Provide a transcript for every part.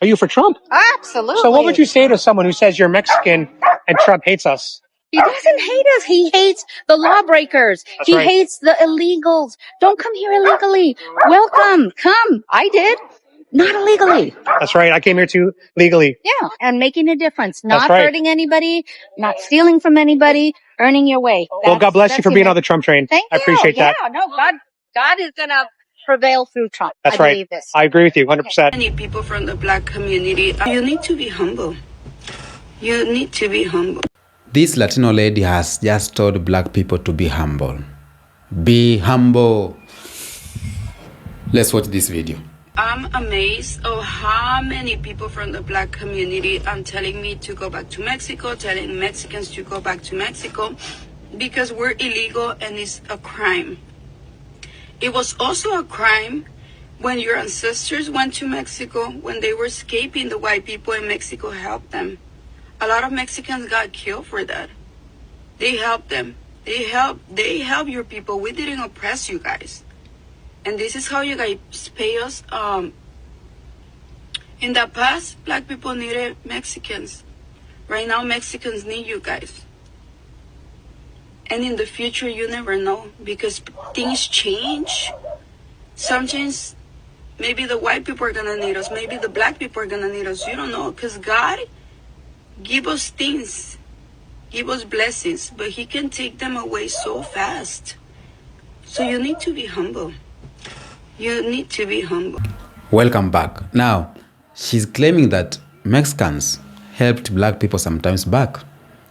Are you for Trump? Absolutely. So what would you say to someone who says you're Mexican and Trump hates us? He doesn't hate us. He hates the lawbreakers. That's he right. hates the illegals. Don't come here illegally. Welcome. Come. I did. Not illegally. That's right. I came here too legally. Yeah. And making a difference. That's Not right. hurting anybody. Not stealing from anybody. Earning your way. Well, God bless you for being on the Trump train. Thank you. I appreciate that. Yeah. No, God is going to prevail through Trump. That's I right. believe this. I agree with you 100%. Many people from the black community, you need to be humble. You need to be humble. This Latino lady has just told black people to be humble. Be humble. Let's watch this video. I'm amazed of how many people from the black community are telling me to go back to Mexico, telling Mexicans to go back to Mexico because we're illegal and it's a crime. It was also a crime when your ancestors went to Mexico, when they were escaping the white people and Mexico helped them. A lot of Mexicans got killed for that. They helped them. They help your people. We didn't oppress you guys. And this is how you guys pay us. In the past, black people needed Mexicans. Right now, Mexicans need you guys. And in the future, you never know because things change. Sometimes maybe the white people are gonna need us. Maybe the black people are gonna need us. You don't know, because God give us things, give us blessings, but he can take them away so fast. So you need to be humble. You need to be humble. Welcome back. Now, she's claiming that Mexicans helped black people sometimes back.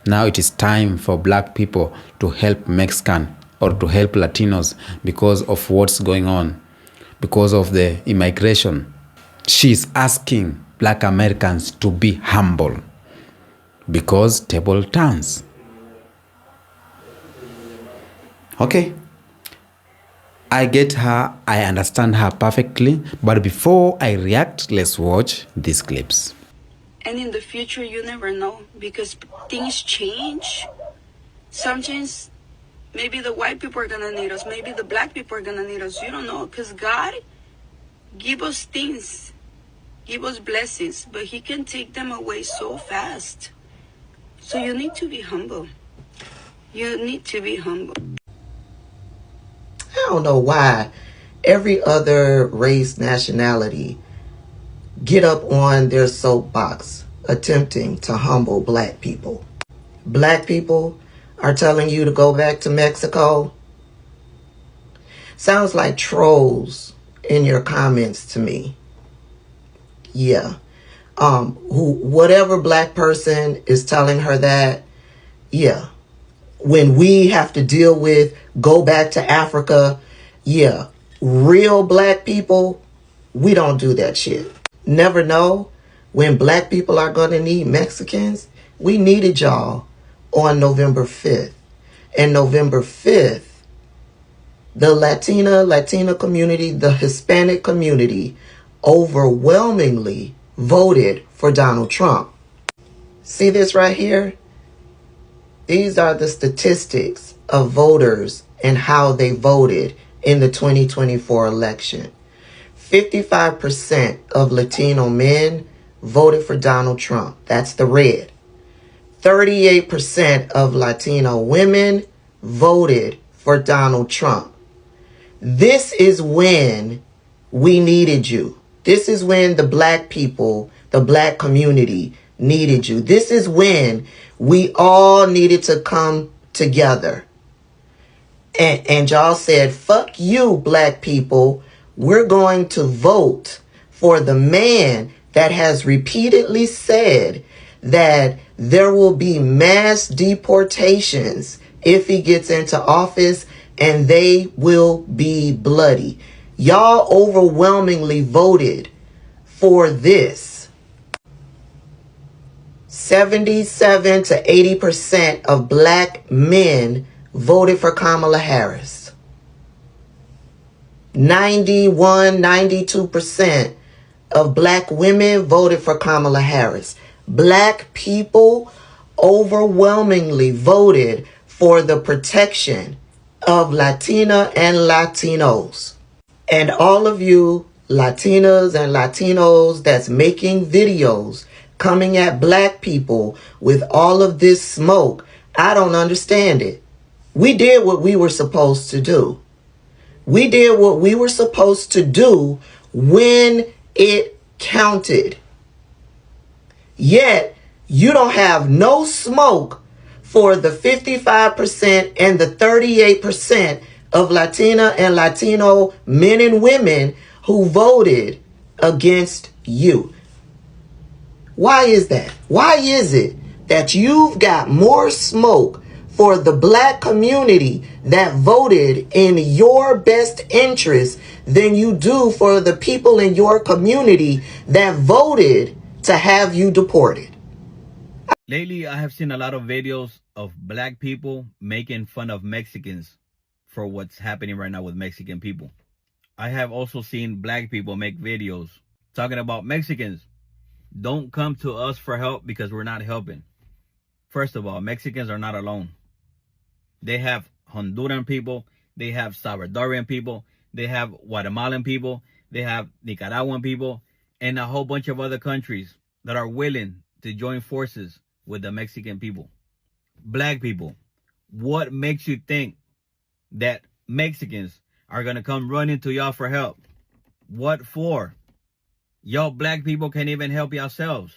Now it is time for black people to help Mexican or to help Latinos because of what's going on, because of the immigration. She's asking black Americans to be humble because table turns. Okay. I get her, I understand her perfectly, but before I react, let's watch these clips. And in the future, you never know because things change. Sometimes maybe the white people are gonna need us, maybe the black people are gonna need us. You don't know, because God give us things, give us blessings, but he can take them away so fast. So you need to be humble. You need to be humble. I don't know why every other race, nationality get up on their soapbox attempting to humble black people. Black people are telling you to go back to Mexico. Sounds like trolls in your comments to me. Yeah. Whatever black person is telling her that, yeah. When we have to deal with go back to Africa, yeah, real black people, we don't do that shit. Never know when black people are going to need Mexicans. We needed y'all on November 5th. And November 5th, the Latina community, the Hispanic community overwhelmingly voted for Donald Trump. See this right here? These are the statistics of voters and how they voted in the 2024 election. 55% of Latino men voted for Donald Trump. That's the red. 38% of Latino women voted for Donald Trump. This is when we needed you. This is when the black people, the black community needed you. This is when we all needed to come together. And y'all said, fuck you, black people. We're going to vote for the man that has repeatedly said that there will be mass deportations if he gets into office, and they will be bloody. Y'all overwhelmingly voted for this. 77 to 80% of black men voted for Kamala Harris. 91, 92% of black women voted for Kamala Harris. Black people overwhelmingly voted for the protection of Latina and Latinos. And all of you Latinas and Latinos that's making videos coming at black people with all of this smoke. I don't understand it. We did what we were supposed to do. We did what we were supposed to do when it counted. Yet, you don't have no smoke for the 55% and the 38% of Latina and Latino men and women who voted against you. Why is that? Why is it that you've got more smoke for the black community that voted in your best interest than you do for the people in your community that voted to have you deported? Lately, I have seen a lot of videos of black people making fun of Mexicans for what's happening right now with Mexican people. I have also seen black people make videos talking about Mexicans. Don't come to us for help because we're not helping. First of all, Mexicans are not alone. They have Honduran people, they have Salvadorian people, they have Guatemalan people, they have Nicaraguan people, and a whole bunch of other countries that are willing to join forces with the Mexican people. Black people, what makes you think that Mexicans are going to come running to y'all for help? What for? Y'all black people can't even help yourselves.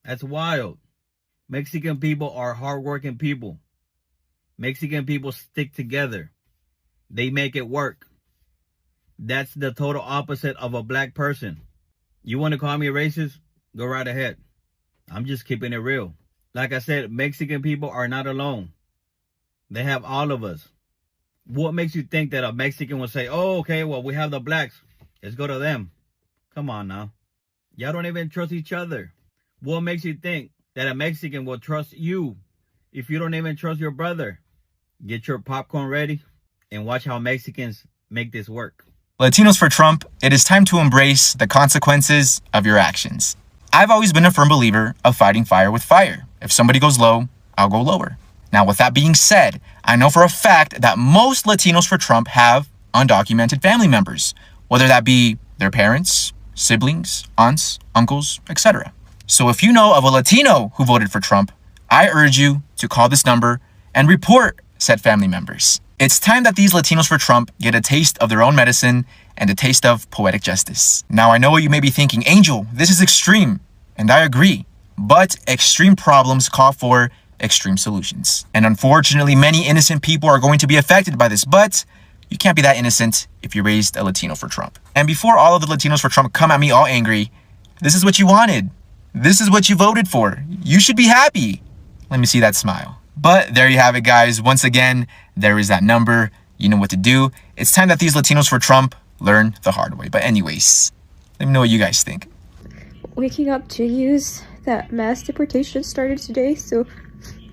That's wild. Mexican people are hardworking people. Mexican people stick together. They make it work. That's the total opposite of a black person. You want to call me racist? Go right ahead. I'm just keeping it real. Like I said, Mexican people are not alone. They have all of us. What makes you think that a Mexican will say, oh, okay, well, we have the blacks. Let's go to them. Come on now. Y'all don't even trust each other. What makes you think that a Mexican will trust you if you don't even trust your brother? Get your popcorn ready and watch how Mexicans make this work. Latinos for Trump, it is time to embrace the consequences of your actions. I've always been a firm believer of fighting fire with fire. If somebody goes low, I'll go lower. Now, with that being said, I know for a fact that most Latinos for Trump have undocumented family members, whether that be their parents, siblings, aunts, uncles, etc. So if you know of a Latino who voted for Trump, I urge you to call this number and report said family members. It's time that these Latinos for Trump get a taste of their own medicine and a taste of poetic justice. Now, I know what you may be thinking, Angel, this is extreme, and I agree, but extreme problems call for extreme solutions. And unfortunately, many innocent people are going to be affected by this, but you can't be that innocent if you raised a Latino for Trump. And before all of the Latinos for Trump come at me all angry, this is what you wanted. This is what you voted for. You should be happy. Let me see that smile. But there you have it, guys. Once again, there is that number. You know what to do. It's time that these Latinos for Trump learn the hard way. But anyways, let me know what you guys think. Waking up to news that mass deportation started today, so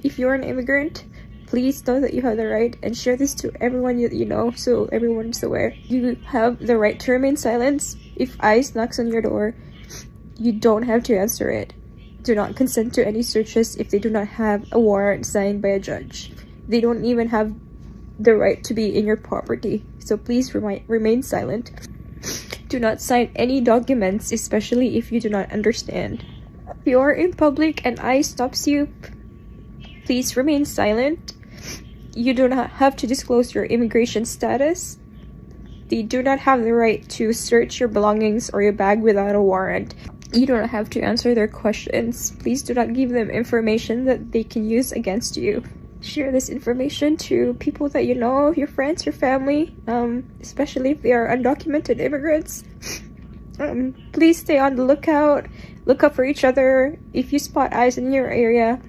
if you're an immigrant, please know that you have the right and share this to everyone you know so everyone's aware. You have the right to remain silent. If ICE knocks on your door, you don't have to answer it. Do not consent to any searches if they do not have a warrant signed by a judge. They don't even have the right to be in your property, so please remain silent. Do not sign any documents, especially if you do not understand. If you are in public and ICE stops you, please remain silent. You do not have to disclose your immigration status. They do not have the right to search your belongings or your bag without a warrant. You do not have to answer their questions. Please do not give them information that they can use against you. Share this information to people that you know, your friends, your family, especially if they are undocumented immigrants. Please stay on the lookout. Look up for each other. If you spot eyes in your area,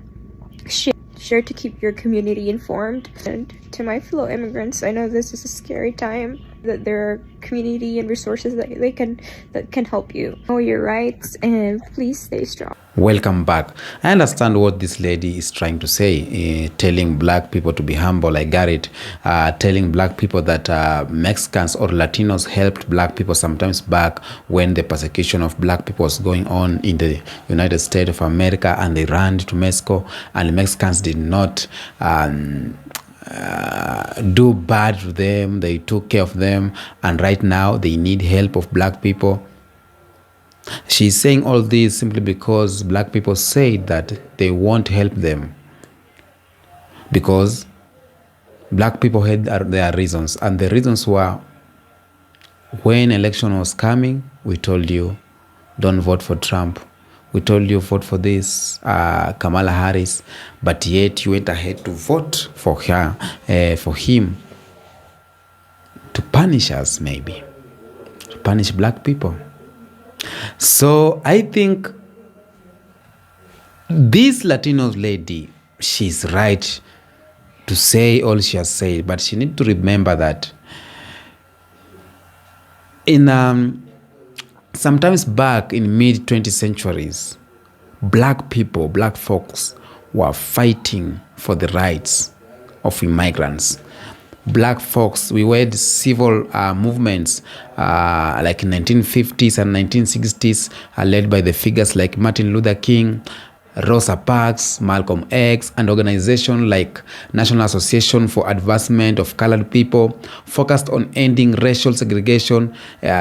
share to keep your community informed. And to my fellow immigrants, I know this is a scary time, that there are community and resources that can help you. Know your rights and please stay strong. Welcome back. I understand what this lady is trying to say, telling black people to be humble. I got it. Telling black people that Mexicans or Latinos helped black people sometimes back when the persecution of black people was going on in the United States of America, and they ran to Mexico, and the Mexicans did not do bad to them. They took care of them, and right now they need help of black people. She's saying all this simply because black people say that they won't help them because black people had their reasons, and the reasons were, when election was coming, we told you don't vote for Trump. We told you vote for this Kamala Harris, but yet you went ahead to vote for her, for him, to punish us, maybe to punish black people. So I think this Latino lady, she's right to say all she has said, but she needs to remember that in sometimes back in mid 20th centuries, black people, black folks were fighting for the rights of immigrants. Black folks, we had civil movements like in 1950s and 1960s, led by the figures like Martin Luther King, Rosa Parks, Malcolm X, and organizations like National Association for Advancement of Colored People, focused on ending racial segregation,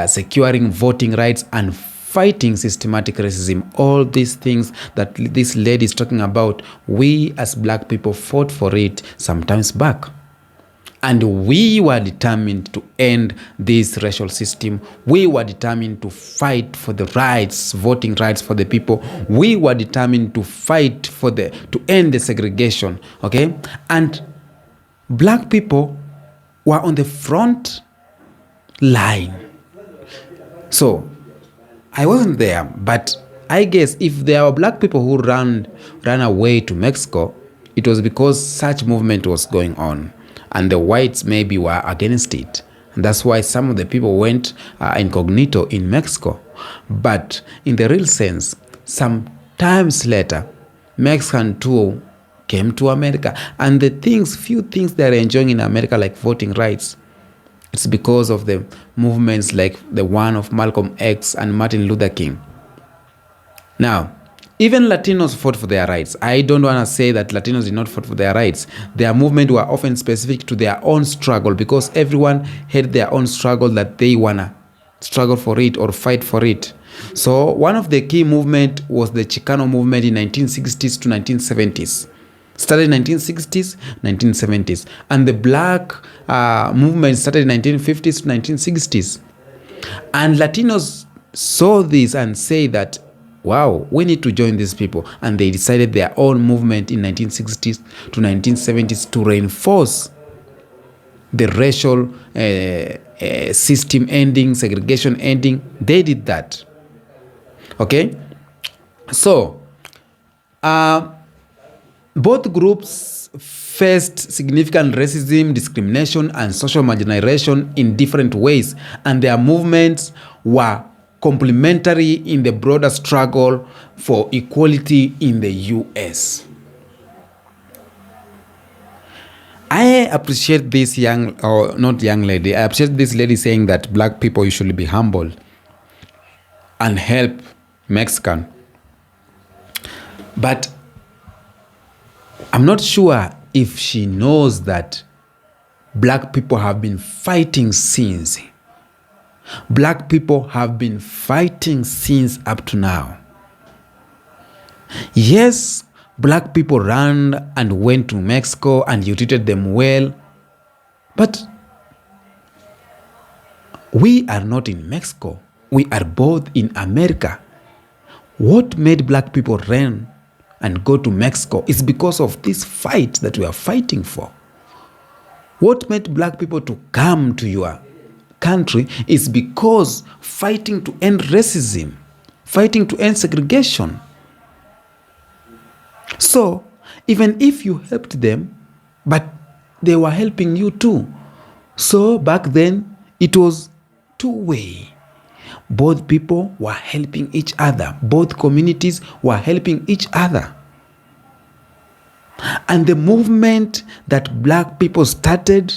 securing voting rights, and fighting systematic racism. All these things that this lady is talking about, we as black people fought for it sometimes back. And we were determined to end this racial system. We were determined to fight for the rights, voting rights for the people. We were determined to fight to end the segregation, okay? And black people were on the front line. So, I wasn't there, but I guess if there were black people who ran away to Mexico, it was because such movement was going on. And the whites maybe were against it. And that's why some of the people went incognito in Mexico. But in the real sense, some times later, Mexican too came to America. And few things they're enjoying in America, like voting rights, it's because of the movements like the one of Malcolm X and Martin Luther King. Now, even Latinos fought for their rights. I don't want to say that Latinos did not fight for their rights. Their movement were often specific to their own struggle because everyone had their own struggle that they want to struggle for it or fight for it. So one of the key movement was the Chicano movement in 1960s to 1970s. Started in 1960s, 1970s. And the black movement started in 1950s to 1960s. And Latinos saw this and say that, wow, we need to join these people. And they decided their own movement in 1960s to 1970s to reinforce the racial system ending, segregation ending. They did that. Okay? So, both groups faced significant racism, discrimination, and social marginalization in different ways. And their movements were complementary in the broader struggle for equality in the US. I appreciate this not young lady, I appreciate this lady saying that black people usually be humble and help Mexican. But I'm not sure if she knows that black people have been fighting since. Black people have been fighting since up to now. Yes, black people ran and went to Mexico and you treated them well. But we are not in Mexico. We are both in America. What made black people run and go to Mexico is because of this fight that we are fighting for. What made black people to come to your country is because fighting to end racism, fighting to end segregation. So, even if you helped them, but they were helping you too. So, back then, it was two-way. Both people were helping each other. Both communities were helping each other. And the movement that black people started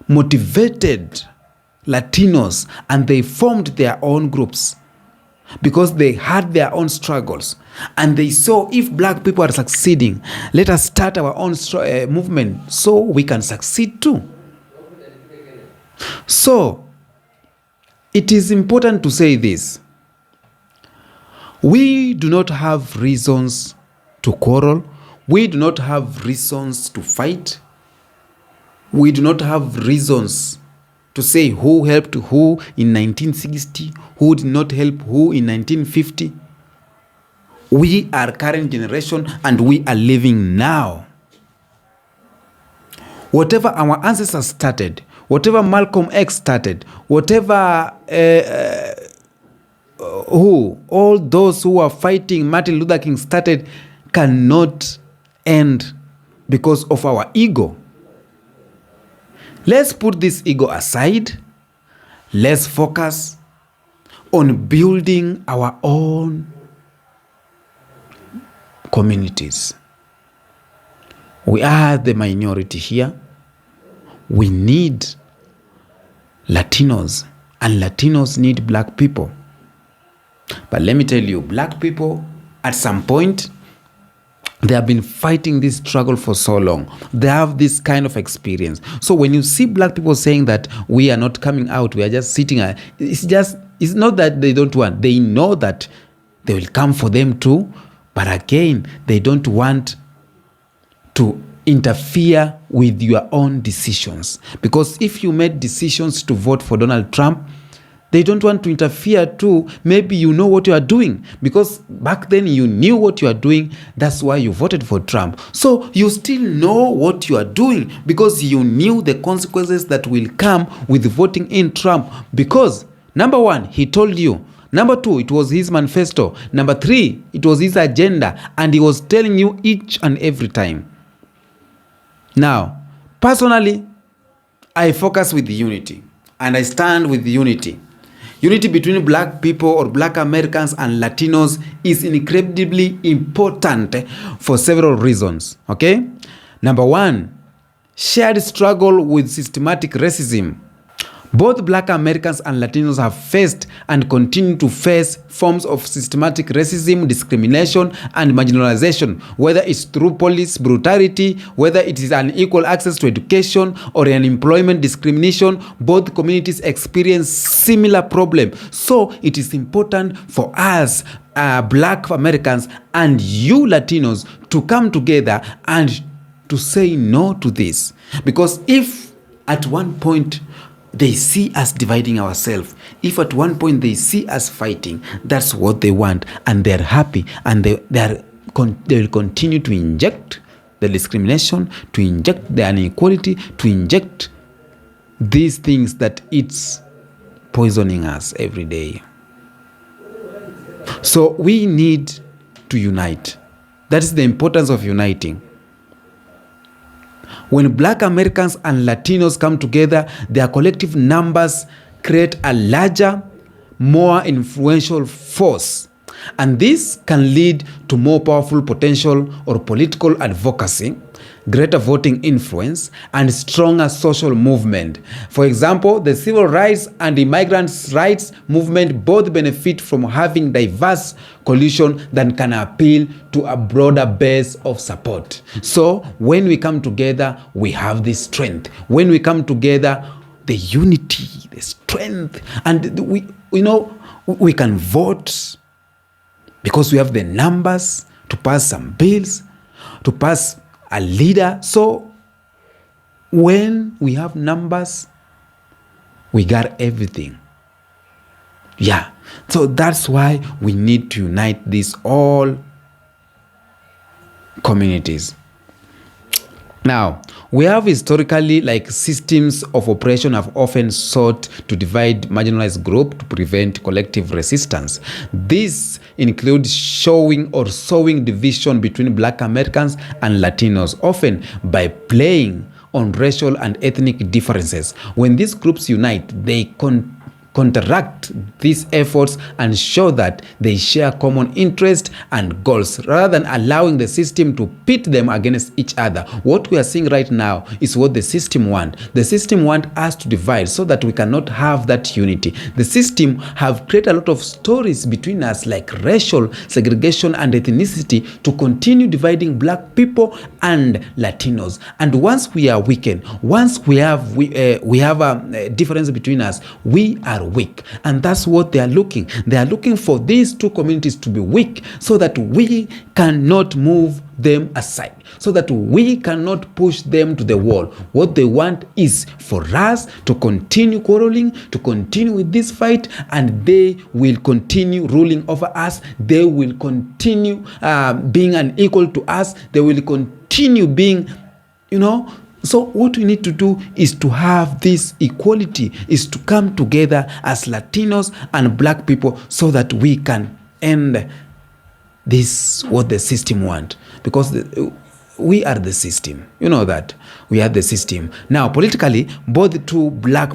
motivated Latinos, and they formed their own groups. because they had their own struggles and they saw if black people are succeeding, let us start our own movement so we can succeed too. So it is important to say this. We do not have reasons to quarrel. We do not have reasons to fight. We do not have reasons to say who helped who in 1960, who did not help who in 1950. We are current generation and we are living now. Whatever our ancestors started, whatever Malcolm X started, whatever all those who are fighting Martin Luther King started cannot end because of our ego. Let's put this ego aside. Let's focus on building our own communities. We are the minority here. We need Latinos, and Latinos need black people. But let me tell you, black people, at some point, they have been fighting this struggle for so long. They have this kind of experience. So when you see black people saying that we are not coming out, we are just sitting, it's not that they don't want. They know that they will come for them too. But again, they don't want to interfere with your own decisions. Because if you made decisions to vote for Donald Trump, they don't want to interfere too. Maybe you know what you are doing, because back then you knew what you are doing. That's why you voted for Trump. So you still know what you are doing because you knew the consequences that will come with voting in Trump. Because number one, he told you. Number two, it was his manifesto. Number three, it was his agenda. And he was telling you each and every time. Now, personally, I focus with unity. And I stand with unity. Unity between black people or black Americans and Latinos is incredibly important for several reasons. Okay? Number one, shared struggle with systematic racism. Both black Americans and Latinos have faced and continue to face forms of systematic racism, discrimination, and marginalization, whether it's through police brutality, whether it is unequal access to education or unemployment discrimination. Both communities experience similar problems. So it is important for us, black Americans and you Latinos, to come together and to say no to this. Because if at one point they see us dividing ourselves, if at one point they see us fighting, that's what they want, and they're happy, and they will continue to inject the discrimination, to inject the inequality, to inject these things that it's poisoning us every day. So we need to unite. That is the importance of uniting. When black Americans and Latinos come together, their collective numbers create a larger, more influential force. And this can lead to more powerful potential or political advocacy, greater voting influence, and stronger social movement. For example, the civil rights and immigrant rights movement both benefit from having diverse coalition that can appeal to a broader base of support. So when we come together, we have this strength. When we come together, the unity, the strength, and we can vote because we have the numbers to pass some bills, to pass a leader. So when we have numbers, we got everything. Yeah. So that's why we need to unite these all communities. Now, we have historically, systems of oppression have often sought to divide marginalized groups to prevent collective resistance. This includes showing or sowing division between black Americans and Latinos, often by playing on racial and ethnic differences. When these groups unite, they counteract these efforts and show that they share common interest and goals rather than allowing the system to pit them against each other. What we are seeing right now is what the system want. The system want us to divide so that we cannot have that unity. The system have created a lot of stories between us like racial segregation and ethnicity to continue dividing black people and Latinos. And once we are weakened, once we have a difference between us, we are weak. And that's what they are looking. They are looking for these two communities to be weak so that we cannot move them aside, so that we cannot push them to the wall. What they want is for us to continue quarreling, to continue with this fight, and they will continue ruling over us. They will continue being unequal to us. They will continue being, So what we need to do is to have this equality, is to come together as Latinos and black people so that we can end this, what the system want. Because we are the system. You know that. We are the system. Now, politically, both the two black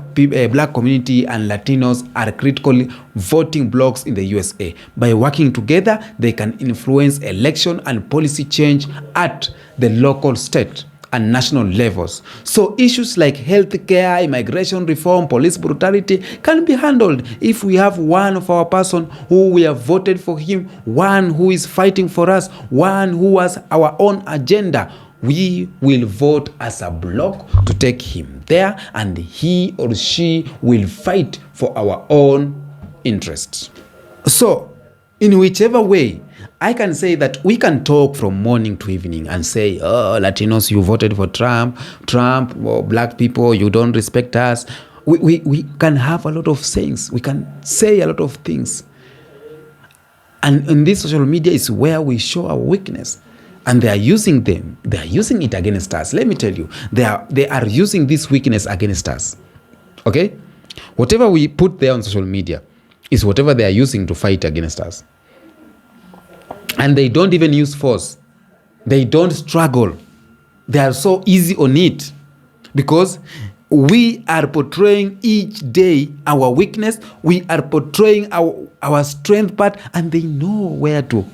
community and Latinos are critically voting blocs in the USA. By working together, they can influence election and policy change at the local, state, and national levels. So issues like healthcare, immigration reform, police brutality can be handled if we have one of our person who we have voted for him, one who is fighting for us, one who has our own agenda. We will vote as a bloc to take him there, and he or she will fight for our own interests. So, in whichever way, I can say that we can talk from morning to evening and say, oh, Latinos, you voted for Trump, or black people, you don't respect us. We can have a lot of sayings. We can say a lot of things. And in this social media is where we show our weakness. And they are using them. They are using it against us. Let me tell you, they are using this weakness against us. Okay? Whatever we put there on social media is whatever they are using to fight against us. And they don't even use force. They don't struggle. They are so easy on it. Because we are portraying each day our weakness. We are portraying our strength part. And they know where to.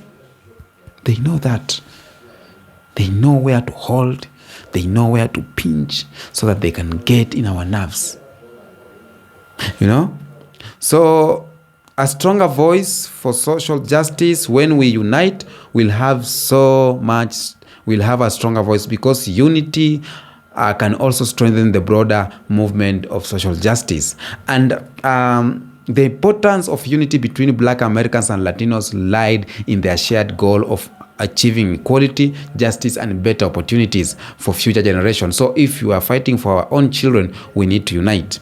They know that. They know where to hold. They know where to pinch. So that they can get in our nerves. So a stronger voice for social justice. When we unite, we'll have a stronger voice, because unity can also strengthen the broader movement of social justice. And the importance of unity between Black Americans and Latinos lied in their shared goal of achieving equality, justice, and better opportunities for future generations. So if you are fighting for our own children, we need to unite.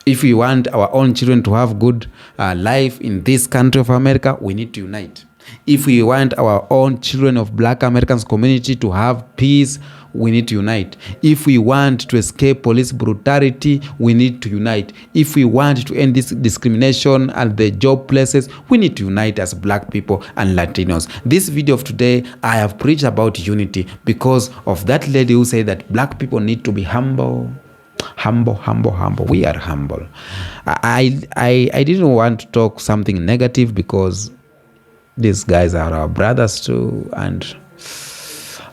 If we want our own children to have good life in this country of America, we need to unite. If we want our own children of Black Americans community to have peace, we need to unite. If we want to escape police brutality, we need to unite. If we want to end this discrimination at the job places, we need to unite as Black people and Latinos. This video of today, I have preached about unity because of that lady who said that Black people need to be humble. Humble. We are humble. I didn't want to talk something negative because these guys are our brothers too, and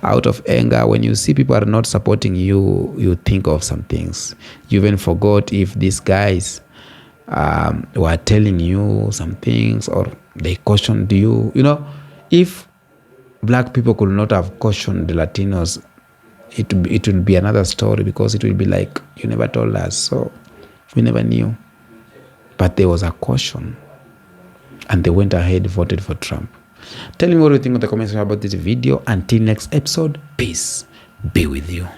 out of anger, when you see people are not supporting you, you think of some things. You even forgot if these guys were telling you some things or they cautioned you. If Black people could not have cautioned the Latinos, it will be another story, because it will be like, you never told us, so we never knew. But there was a caution, and they went ahead, voted for Trump. Tell me what you think in the comments about this video. Until next episode, peace be with you.